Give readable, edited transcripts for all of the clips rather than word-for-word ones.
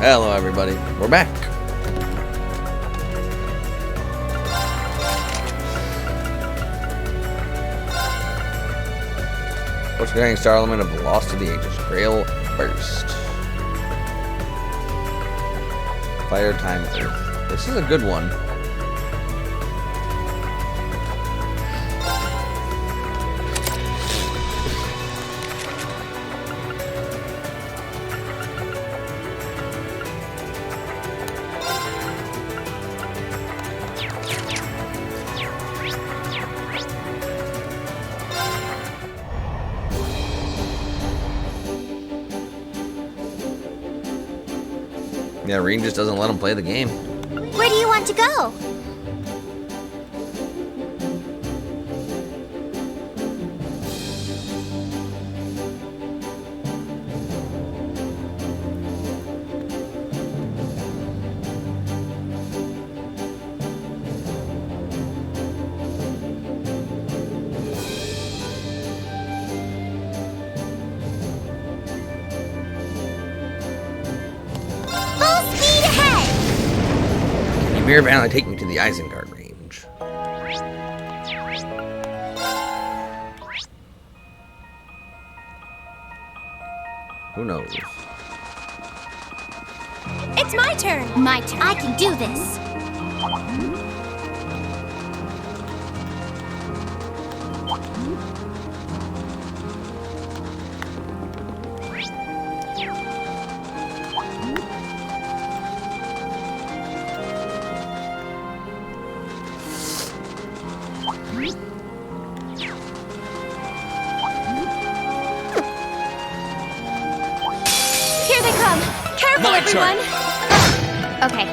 Hello everybody, we're back. What's getting Star Element of the Lost to the Ages? Grail Burst. Fire Time Earth. This is a good one. Yeah, Rean just doesn't let him play the game. Where do you want to go? Mirror Valley, take me to the Isengard range. Who knows? It's my turn. My turn. I can do this. My everyone. Turn. Okay.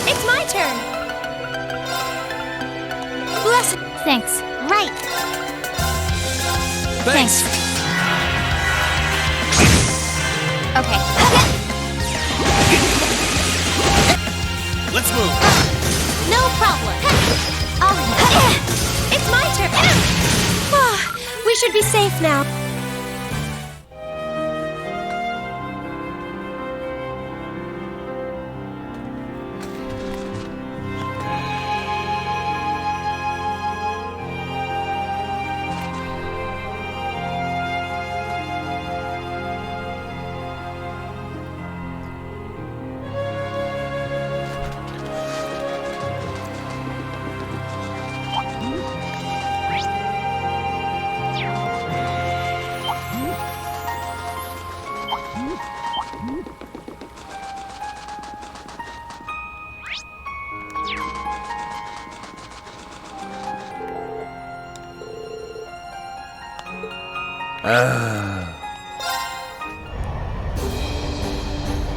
It's my turn. Bless. Thanks. Right. Thanks. Okay. Let's move. No problem. It's my turn. We should be safe now.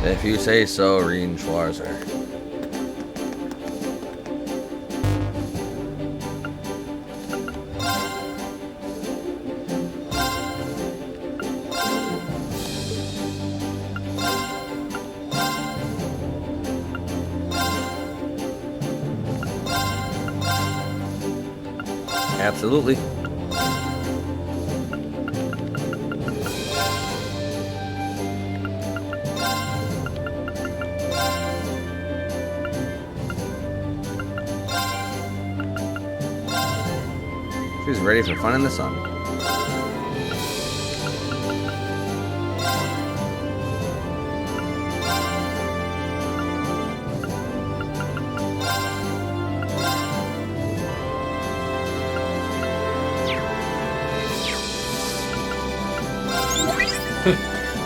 If you say so, Rean Schwarzer. Absolutely. She's ready for fun in the sun.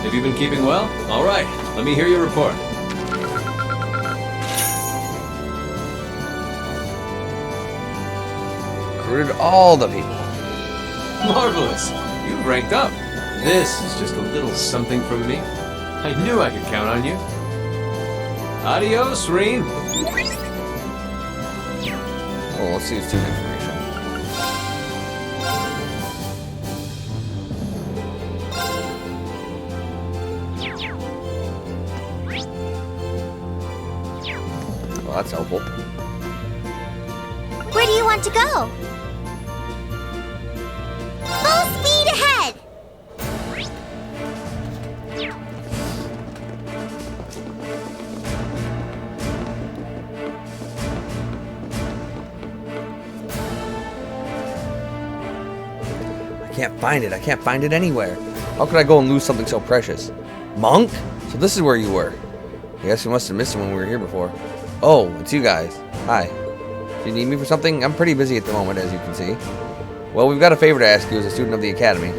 Have you been keeping well? All right, let me hear your report. Recruited all the people. Marvelous. You've ranked up. This is just a little something from me. I knew I could count on you. Adios, Rean. Well, let's see his team information. Well, that's helpful. Where do you want to go? Full speed ahead! can't find it. I can't find it anywhere. How could I go and lose something so precious? Monk? So this is where you were. I guess we must have missed it when we were here before. Oh, it's you guys. Hi. Do you need me for something? I'm pretty busy at the moment, as you can see. Well, we've got a favor to ask you as a student of the Academy.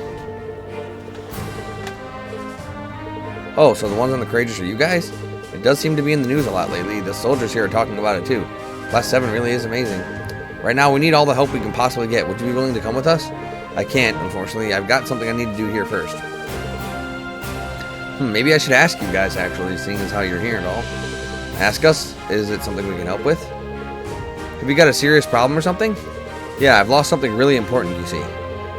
Oh, so the ones on the Courageous are you guys? It does seem to be in the news a lot lately. The soldiers here are talking about it too. Class 7 really is amazing. Right now, we need all the help we can possibly get. Would you be willing to come with us? I can't, unfortunately. I've got something I need to do here first. Maybe I should ask you guys, actually, seeing as how you're here and all. Ask us? Is it something we can help with? Have you got a serious problem or something? Yeah, I've lost something really important, you see.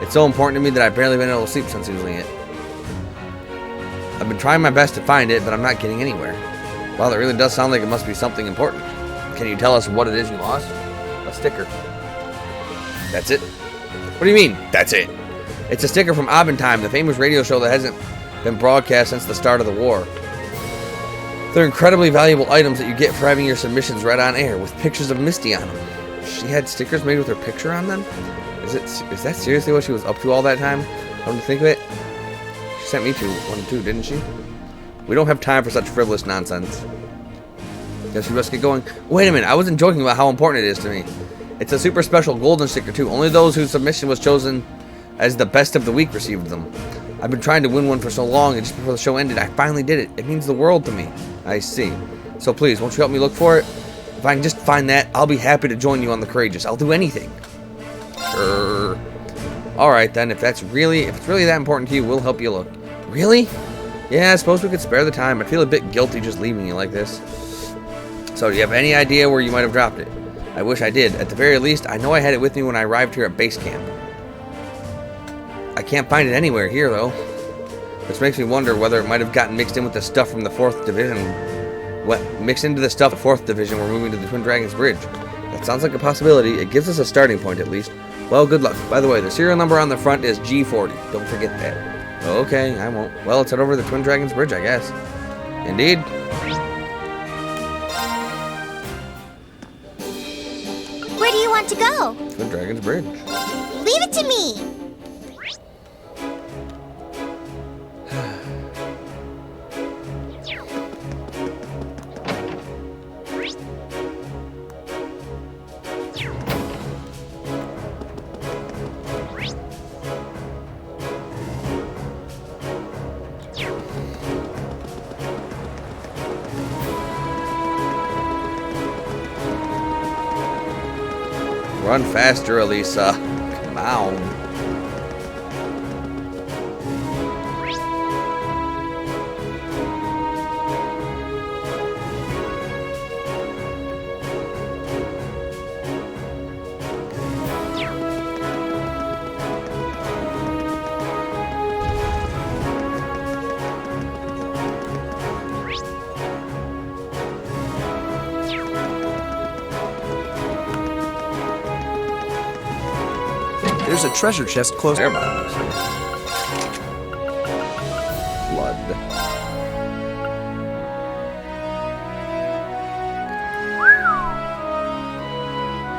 It's so important to me that I've barely been able to sleep since losing it. I've been trying my best to find it, but I'm not getting anywhere. Well, it really does sound like it must be something important. Can you tell us what it is you lost? A sticker. That's it? What do you mean, that's it? It's a sticker from Abentime, the famous radio show that hasn't been broadcast since the start of the war. They're incredibly valuable items that you get for having your submissions read on air, with pictures of Misty on them. She had stickers made with her picture on them? Is that seriously what she was up to all that time? Come to think of it? She sent me to one too, didn't she? We don't have time for such frivolous nonsense. Guess we must get going. Wait a minute, I wasn't joking about how important it is to me. It's a super special golden sticker too. Only those whose submission was chosen as the best of the week received them. I've been trying to win one for so long, and just before the show ended, I finally did it. It means the world to me. I see. So please, won't you help me look for it? If I can just find that, I'll be happy to join you on the Courageous. I'll do anything. Sure. Alright then, if it's really that important to you, we'll help you look. Really? Yeah, I suppose we could spare the time. I feel a bit guilty just leaving you like this. So, do you have any idea where you might have dropped it? I wish I did. At the very least, I know I had it with me when I arrived here at base camp. I can't find it anywhere here, though. This makes me wonder whether it might have gotten mixed in with the stuff from the 4th Division. Mixed into the stuff of the 4th Division we're moving to the Twin Dragons Bridge. That sounds like a possibility. It gives us a starting point, at least. Well, good luck. By the way, the serial number on the front is G40. Don't forget that. Okay, I won't. Well, let's head over to the Twin Dragons Bridge, I guess. Indeed. Where do you want to go? Twin Dragons Bridge. Leave it to me. Run faster, Elisa. Come on. There's a treasure chest close. There, blood.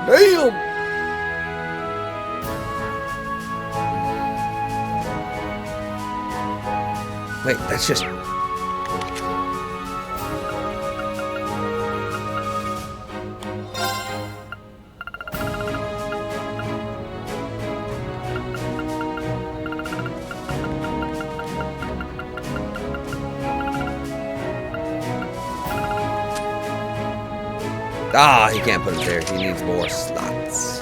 Damn! Wait, that's just... Ah, he can't put it there. He needs more slots.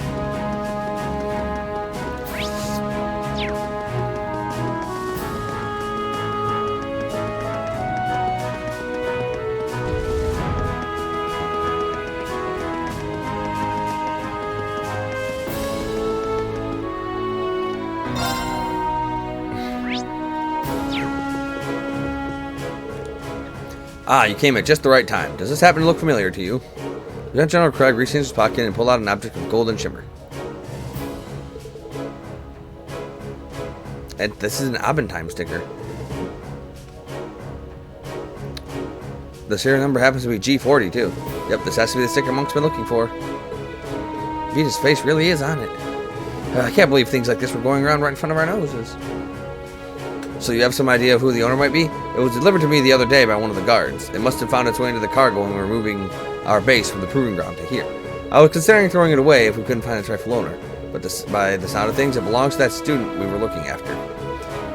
Ah, you came at just the right time. Does this happen to look familiar to you? Lieutenant General Craig reached into his pocket and pulled out an object of golden shimmer. And this is an Abentime sticker. The serial number happens to be G40 too. Yep, this has to be the sticker Monk's been looking for. Vita's face really is on it. I can't believe things like this were going around right in front of our noses. So you have some idea of who the owner might be? It was delivered to me the other day by one of the guards. It must have found its way into the cargo when we were moving our base from the proving ground to here. I was considering throwing it away if we couldn't find its rightful owner, but by the sound of things, it belongs to that student we were looking after.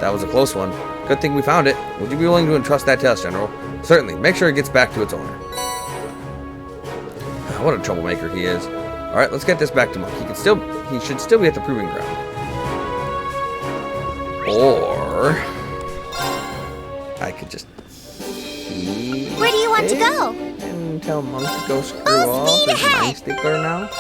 That was a close one. Good thing we found it. Would you be willing to entrust that to us, General? Certainly. Make sure it gets back to its owner. What a troublemaker he is. Alright, let's get this back to Monk. He should still be at the proving ground. Or I could just Where do you want to go? and tell Monk to go screw Full off. speed Is ahead. my stickler now?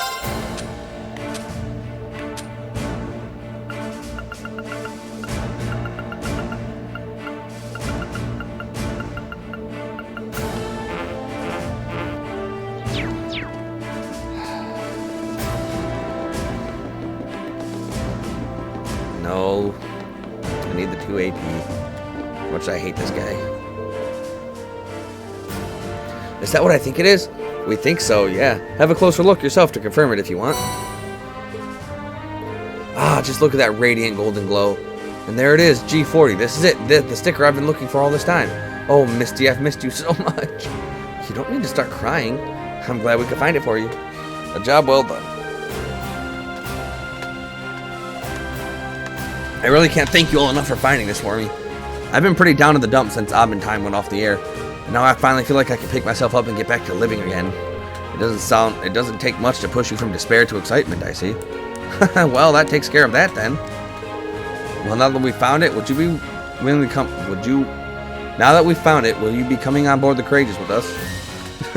No. I need the 2 AP. Much I hate this guy. Is that what I think it is? We think so, yeah. Have a closer look yourself to confirm it if you want. Ah, just look at that radiant golden glow. And there it is, G40. This is it. The sticker I've been looking for all this time. Oh, Misty, I've missed you so much. You don't need to start crying. I'm glad we could find it for you. A job well done. I really can't thank you all enough for finding this for me. I've been pretty down in the dumps since Abin Time went off the air. And now I finally feel like I can pick myself up and get back to living again. It doesn't take much to push you from despair to excitement, I see. Well, that takes care of that then. Well, now that we found it, now that we found it, will you be coming on board the Courageous with us?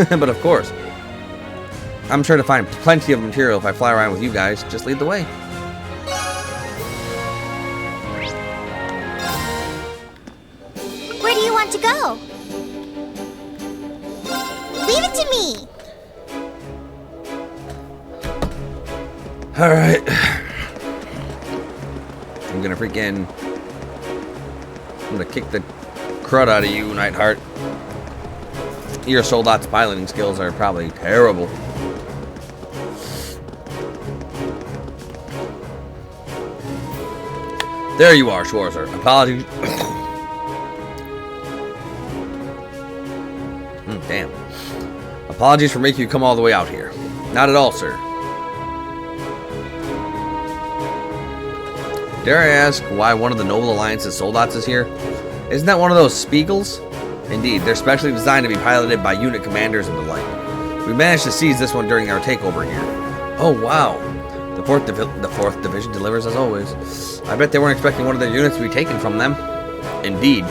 But of course. I'm sure to find plenty of material if I fly around with you guys. Just lead the way. Where do you want to go? Leave it to me. Alright. I'm gonna kick the crud out of you, Nightheart. Your Soldat's piloting skills are probably terrible. There you are, Schwarzer. Apologies. Damn. Apologies for making you come all the way out here. Not at all, sir. Dare I ask why one of the Noble Alliance's soldats is here? Isn't that one of those Spiegels? Indeed, they're specially designed to be piloted by unit commanders and the like. We managed to seize this one during our takeover here. Oh, wow. The 4th Division delivers as always. I bet they weren't expecting one of their units to be taken from them. Indeed.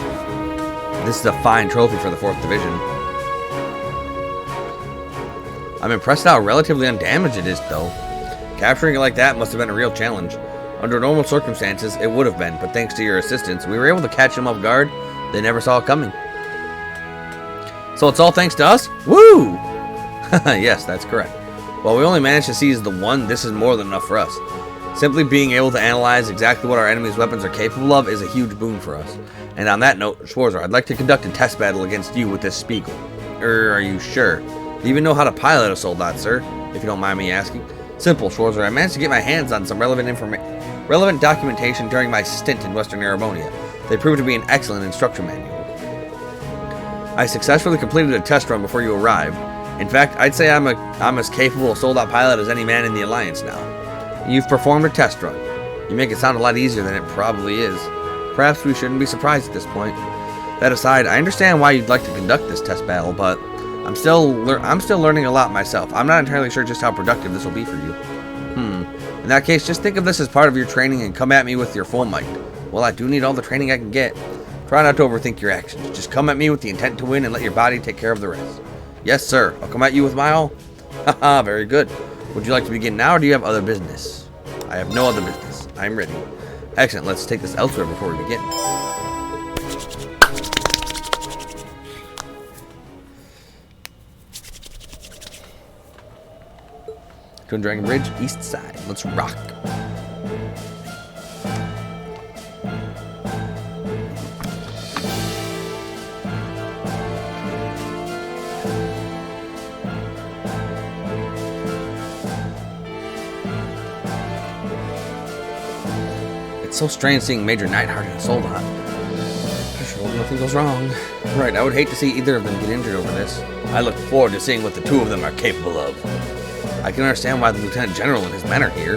This is a fine trophy for the 4th Division. I'm impressed how relatively undamaged it is, though. Capturing it like that must have been a real challenge. Under normal circumstances, it would have been, but thanks to your assistance, we were able to catch them off guard. They never saw it coming. So it's all thanks to us? Woo! Yes, that's correct. While we only managed to seize the one, this is more than enough for us. Simply being able to analyze exactly what our enemy's weapons are capable of is a huge boon for us. And on that note, Schwarzer, I'd like to conduct a test battle against you with this Spiegel. Are you sure? Do you even know how to pilot a soldat, sir? If you don't mind me asking. Simple, Schwarzer. I managed to get my hands on some relevant documentation during my stint in Western Erebonia. They proved to be an excellent instruction manual. I successfully completed a test run before you arrived. In fact, I'd say I'm as capable a soldat pilot as any man in the Alliance now. You've performed a test run. You make it sound a lot easier than it probably is. Perhaps we shouldn't be surprised at this point. That aside, I understand why you'd like to conduct this test battle, but I'm still learning a lot myself. I'm not entirely sure just how productive this will be for you. In that case, just think of this as part of your training and come at me with your full might. Well, I do need all the training I can get. Try not to overthink your actions. Just come at me with the intent to win and let your body take care of the rest. Yes, sir. I'll come at you with my all. Haha, very good. Would you like to begin now, or do you have other business? I have no other business. I'm ready. Excellent. Let's take this elsewhere before we begin. Twin Dragon Bridge, east side. Let's rock. It's so strange seeing Major Neidhart and Soldat. I sure hope nothing goes wrong. Right, I would hate to see either of them get injured over this. I look forward to seeing what the two of them are capable of. I can understand why the Lieutenant General and his men are here.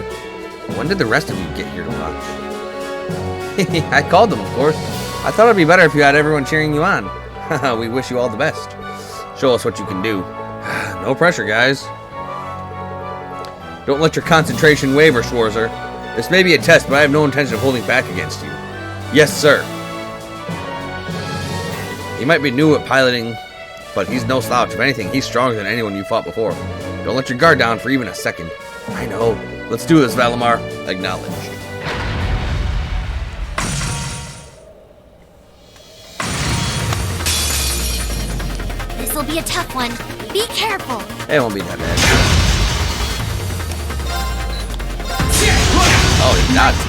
When did the rest of you get here to watch? I called them, of course. I thought it'd be better if you had everyone cheering you on. We wish you all the best. Show us what you can do. No pressure, guys. Don't let your concentration waver, Schwarzer. This may be a test, but I have no intention of holding back against you. Yes, sir. He might be new at piloting, but he's no slouch. If anything, he's stronger than anyone you fought before. Don't let your guard down for even a second. I know. Let's do this, Valimar. Acknowledged. This'll be a tough one. Be careful. It won't be that bad. Oh, he dodged.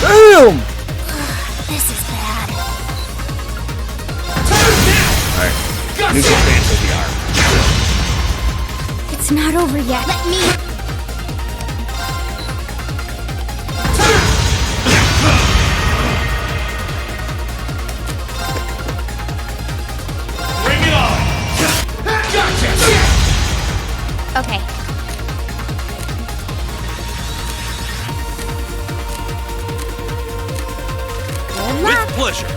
Boom! This is bad. Alright. Neutral stance with the arm. It's not over yet. Let me. Bring it on! Gotcha! Okay. Good With luck. pleasure.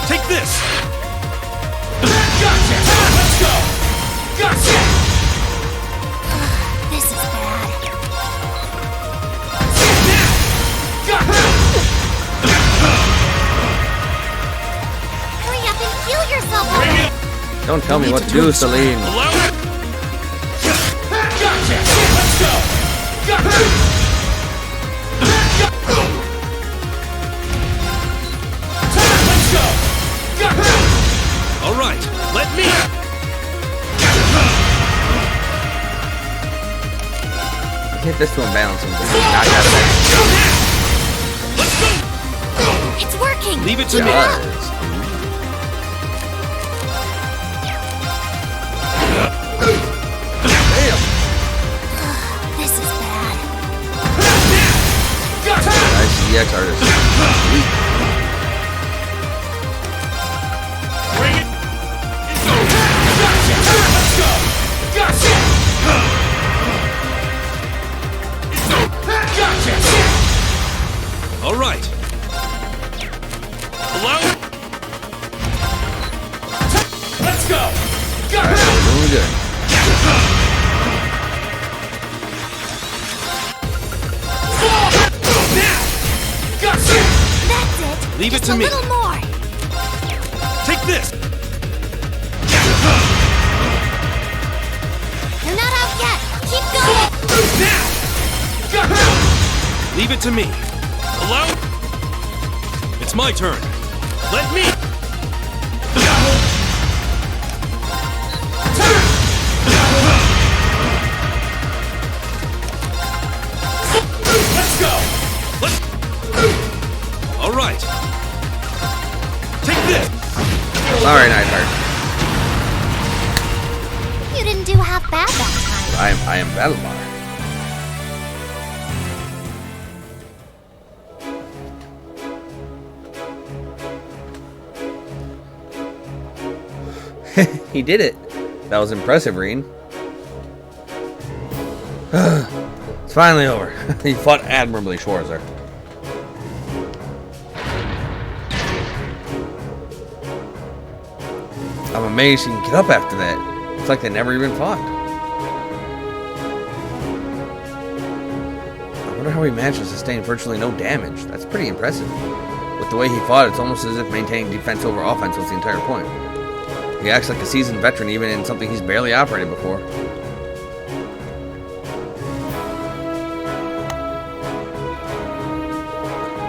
Take this. Gotcha! Let's go! Gotcha! This is bad. Gotcha! Hurry up and heal yourself Bring already. it! Don't tell me what to do, Celine. Allow it. Gotcha! Let's go! Gotcha! Let's go! Gotcha! All right. Let me. Hit this to unbalance him. Knock out of Let's go. It's working. Leave it to there. me. Does. Damn. This is bad. Gotcha! Nice EX artist. Bring it! Gotcha! Let's go! Gotcha! Gotcha! All right. Allow it. Let's go! Gotcha! Doing good. Gotcha! That's it. Leave it Just to a me. little more. Take this. You're not out yet. Keep going. Gotcha! Leave it to me. Allow it. It's my turn. Let me. Let's go! All right. Take this. Sorry, Neidhart. You didn't do half bad that time. I am Valimar. He did it. That was impressive, Reen. It's finally over. He fought admirably, Schwarzer. I'm amazed he can get up after that. It's like they never even fought. I wonder how he managed to sustain virtually no damage. That's pretty impressive. With the way he fought, it's almost as if maintaining defense over offense was the entire point. He acts like a seasoned veteran even in something he's barely operated before.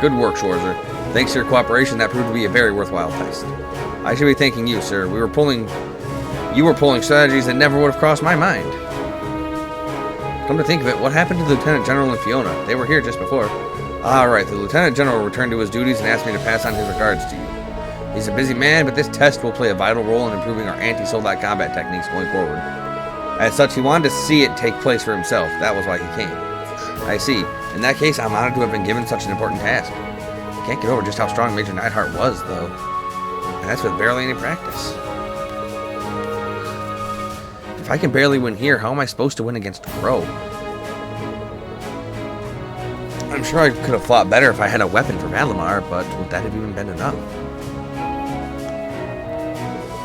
Good work, Schwarzer. Thanks to your cooperation, that proved to be a very worthwhile test. I should be thanking you, sir. You were pulling strategies that never would have crossed my mind. Come to think of it, what happened to the Lieutenant General and Fiona? They were here just before. Alright, the Lieutenant General returned to his duties and asked me to pass on his regards to you. He's a busy man, but this test will play a vital role in improving our anti-soldat combat techniques going forward. As such, he wanted to see it take place for himself. That was why he came. I see. In that case, I'm honored to have been given such an important task. I can't get over just how strong Major Neidhart was, though. And that's with barely any practice. If I can barely win here, how am I supposed to win against Crow? I'm sure I could have fought better if I had a weapon for Valimar, but would that have even been enough?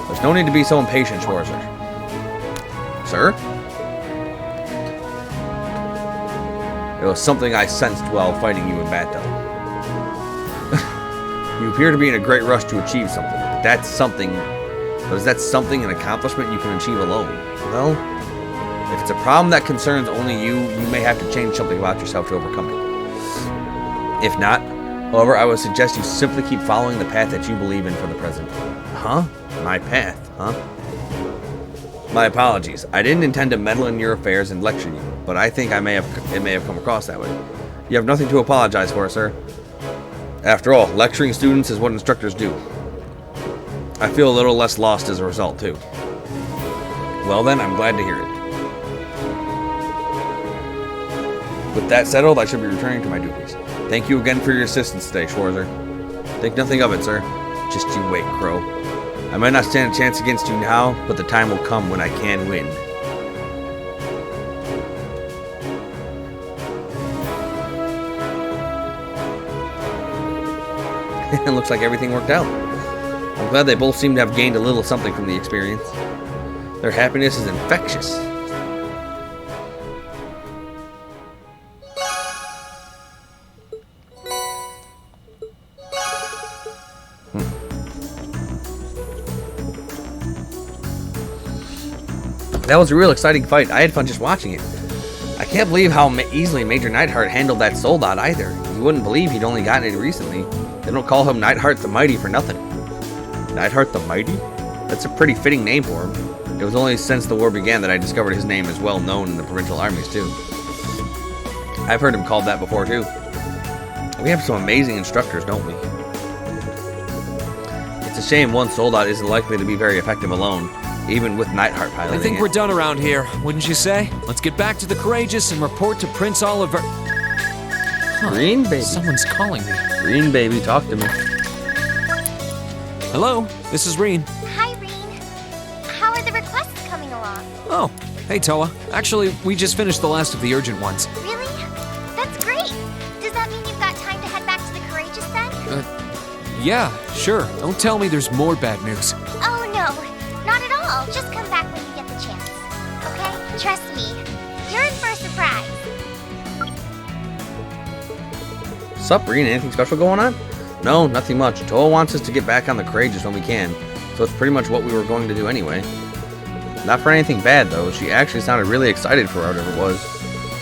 There's no need to be so impatient, Schwarzer. Sir? It was something I sensed while fighting you in battle. You appear to be in a great rush to achieve something, but that's something... But is that something an accomplishment you can achieve alone? Well, if it's a problem that concerns only you, you may have to change something about yourself to overcome it. If not, however, I would suggest you simply keep following the path that you believe in for the present. Huh? My path, huh? My apologies. I didn't intend to meddle in your affairs and lecture you, but I think it may have come across that way. You have nothing to apologize for, sir. After all, lecturing students is what instructors do. I feel a little less lost as a result, too. Well then, I'm glad to hear it. With that settled, I should be returning to my duties. Thank you again for your assistance today, Schwarzer. Think nothing of it, sir. Just you wait, Crow. I might not stand a chance against you now, but the time will come when I can win. It looks like everything worked out. I'm glad they both seem to have gained a little something from the experience. Their happiness is infectious. That was a real exciting fight. I had fun just watching it. I can't believe how easily Major Neidhart handled that soldat either. You wouldn't believe he'd only gotten it recently. They don't call him Neidhart the Mighty for nothing. Neidhart the Mighty? That's a pretty fitting name for him. It was only since the war began that I discovered his name is well known in the provincial armies too. I've heard him called that before too. We have some amazing instructors, don't we? It's a shame one soldat isn't likely to be very effective alone, even with Neidhart piloting I think it. we're done around here, wouldn't you say? Let's get back to the Courageous and report to Prince Oliver. Huh. Green baby. Someone's calling me. Green baby, talk to me. Hello, this is Reen. Hi, Reen. How are the requests coming along? Oh, hey Toa. Actually, we just finished the last of the urgent ones. Really? That's great. Does that mean you've got time to head back to the Courageous then? Yeah, sure. Don't tell me there's more bad news. Oh, no. Not at all. Just come back when you get the chance. Okay? Trust me. You're in for a surprise. Sup, Reen? Anything special going on? No, nothing much. Toa wants us to get back on the Courageous when we can, so it's pretty much what we were going to do anyway. Not for anything bad, though. She actually sounded really excited for whatever it was.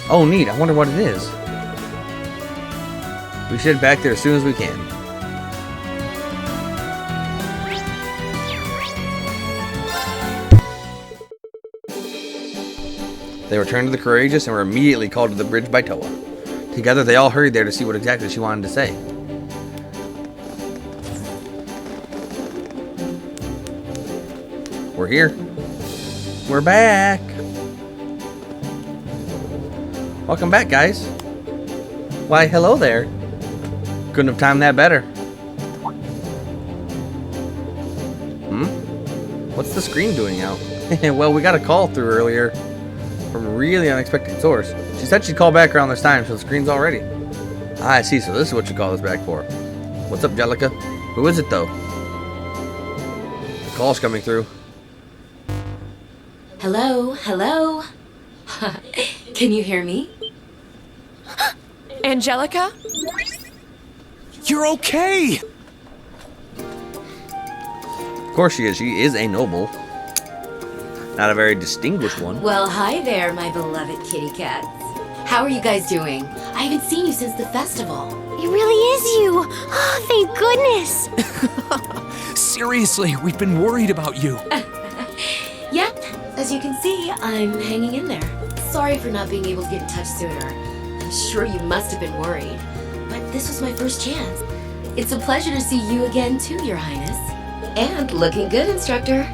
Oh, neat. I wonder what it is. We should head back there as soon as we can. They returned to the Courageous and were immediately called to the bridge by Toa. Together, they all hurried there to see what exactly she wanted to say. We're here. We're back. Welcome back, guys. Why, hello there. Couldn't have timed that better. What's the screen doing out? Well, we got a call through earlier from a really unexpected source. She said she'd call back around this time, so the screen's all ready. Ah, I see, so this is what you call us back for. What's up, Jellica? Who is it, though? The call's coming through. Hello, hello. Can you hear me? Angelica? You're okay! Of course she is. She is a noble. Not a very distinguished one. Well, hi there, my beloved kitty cats. How are you guys doing? I haven't seen you since the festival. It really is you. Oh, thank goodness. Seriously, we've been worried about you. Yep, as you can see, I'm hanging in there. Sorry for not being able to get in touch sooner. I'm sure you must have been worried. But this was my first chance. It's a pleasure to see you again too, Your Highness. And looking good, Instructor.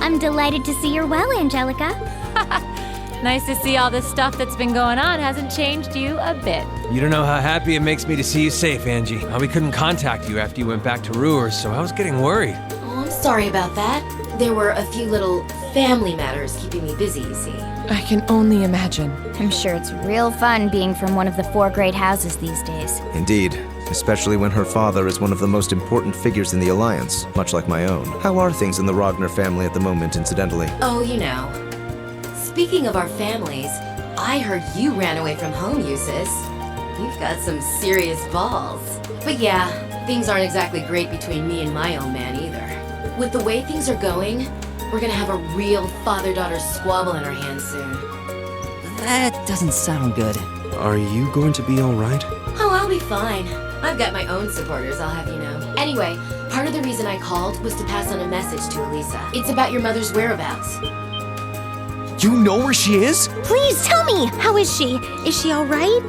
I'm delighted to see you're well, Angelica. Nice to see all this stuff that's been going on hasn't changed you a bit. You don't know how happy it makes me to see you safe, Angie. We couldn't contact you after you went back to Ruhr, so I was getting worried. Oh, I'm sorry about that. There were a few little family matters keeping me busy, you see. I can only imagine. I'm sure it's real fun being from one of the 4 great houses these days. Indeed, especially when her father is one of the most important figures in the Alliance, much like my own. How are things in the Ragnar family at the moment, incidentally? Oh, you know. Speaking of our families, I heard you ran away from home, Eustace. You've got some serious balls. But yeah, things aren't exactly great between me and my old man either. With the way things are going, we're gonna have a real father-daughter squabble in our hands soon. That doesn't sound good. Are you going to be alright? Oh, I'll be fine. I've got my own supporters, I'll have you know. Anyway, part of the reason I called was to pass on a message to Elisa. It's about your mother's whereabouts. You know where she is? Please tell me! How is she? Is she alright?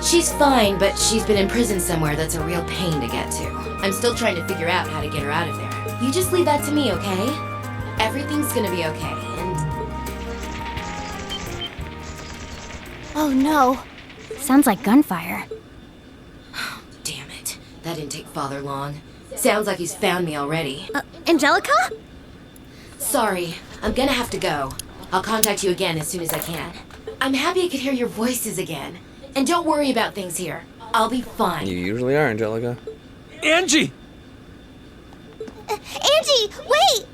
She's fine, but she's been in prison somewhere that's a real pain to get to. I'm still trying to figure out how to get her out of there. You just leave that to me, okay? Everything's gonna be okay, and... Oh no. Sounds like gunfire. Damn it. That didn't take Father long. Sounds like he's found me already. Angelica? Sorry, I'm gonna have to go. I'll contact you again as soon as I can. I'm happy I could hear your voices again. And don't worry about things here. I'll be fine. You usually are, Angelica. Angie! Angie, wait!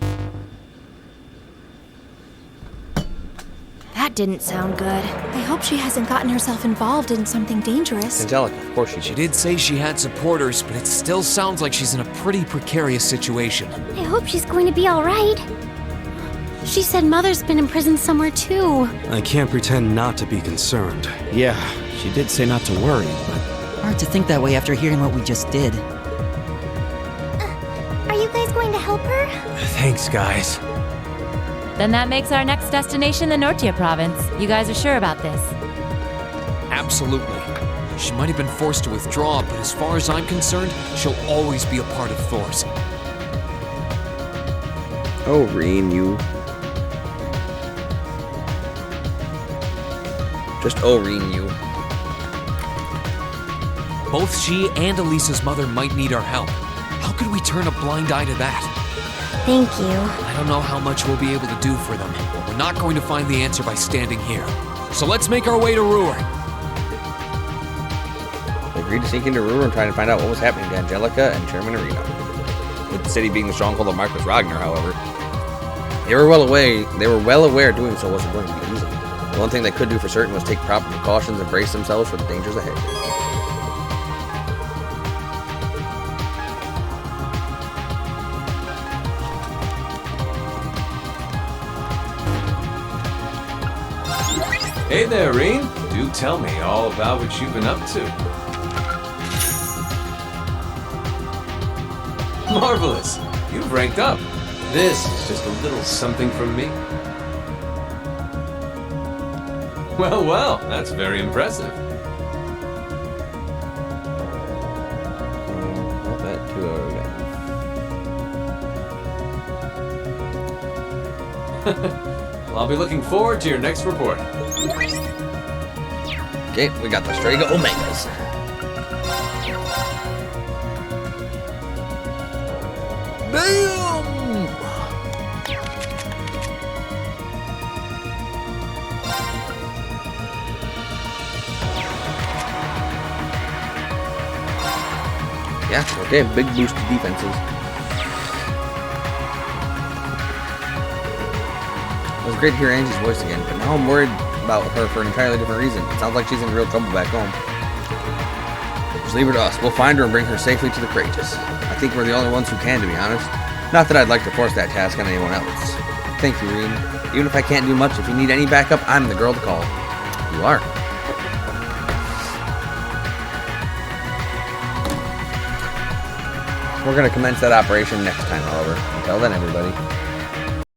That didn't sound good. I hope she hasn't gotten herself involved in something dangerous. Angelica, of course She did say she had supporters, but it still sounds like she's in a pretty precarious situation. I hope she's going to be alright. She said Mother's been in prison somewhere too. I can't pretend not to be concerned. Yeah, she did say not to worry, but... Hard to think that way after hearing what we just did. Are you guys going to help her? Thanks, guys. Then that makes our next destination the Nortia province. You guys are sure about this? Absolutely. She might have been forced to withdraw, but as far as I'm concerned, she'll always be a part of Thor's. Oh, Reen, you. Just Reen, you. Both she and Elisa's mother might need our help. How could we turn a blind eye to that? Thank you. I don't know how much we'll be able to do for them, but we're not going to find the answer by standing here. So let's make our way to Ruhr. They agreed to sneak into Ruhr and try to find out what was happening to Angelica and Chairman Arena. With the city being the stronghold of Marcus Ragnar, however, they were well aware doing so wasn't going to be easy. The one thing they could do for certain was take proper precautions and brace themselves for the dangers ahead. Hey there, Reen. Do tell me all about what you've been up to. Marvelous. You've ranked up. This is just a little something from me. Well, well, that's very impressive. Not that 2-0 again. Well, I'll be looking forward to your next report. Okay, we got the Strega Omegas. Damn! Yeah, okay, big boost to defenses. It was great to hear Angie's voice again, but now I'm worried about her for an entirely different reason. It sounds like she's in real trouble back home. Just leave her to us. We'll find her and bring her safely to the Courageous. I think we're the only ones who can, to be honest. Not that I'd like to force that task on anyone else. Thank you, Reen. Even if I can't do much, if you need any backup, I'm the girl to call. You are. We're going to commence that operation next time, however. Until then, everybody.